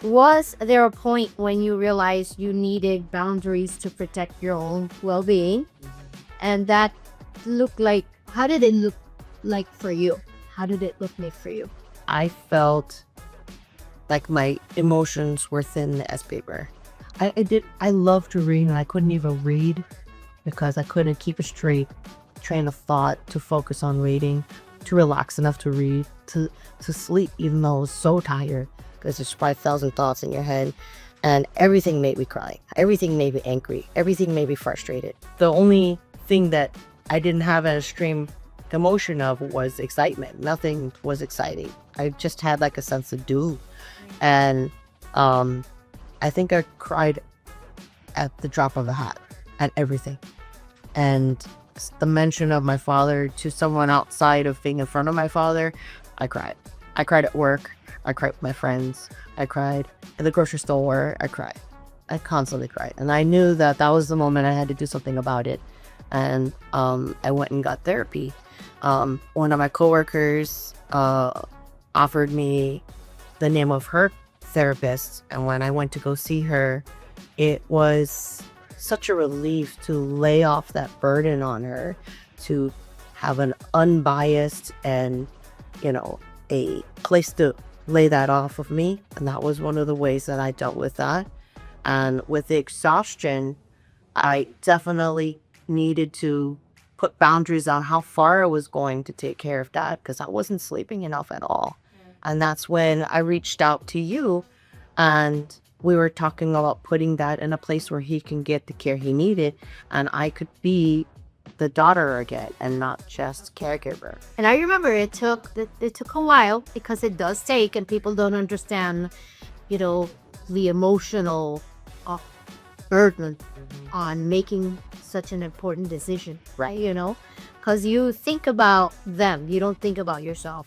Was there a point when you realized you needed boundaries to protect your own well-being? And that looked like, how did it look like for you? How did it look like for you? I felt like my emotions were thin as paper. I love to read, and I couldn't even read because I couldn't keep a straight train of thought to focus on reading, to relax enough to read, to sleep, even though I was so tired because there's 5,000 thoughts in your head. And everything made me cry. Everything made me angry. Everything made me frustrated. The only thing that I didn't have an extreme emotion of was excitement. Nothing was exciting. I just had like a sense of doom. And I think I cried at the drop of a hat at everything. And the mention of my father to someone outside of being in front of my father, I cried. I cried at work. I cried with my friends. I cried at the grocery store. I cried. I constantly cried. And I knew that that was the moment I had to do something about it. And I went and got therapy. One of my coworkers offered me the name of her therapist. And when I went to go see her, it was such a relief to lay off that burden on her, to have an unbiased and, a place to lay that off of me. And that was one of the ways that I dealt with that. And with the exhaustion, I definitely needed to put boundaries on how far I was going to take care of that, because I wasn't sleeping enough at all. And that's when I reached out to you, and we were talking about putting that in a place where he can get the care he needed, and I could be the daughter again and not just caregiver. And I remember it took a while, because it does take, and people don't understand, the emotional burden on making such an important decision, right? Because you think about them, you don't think about yourself.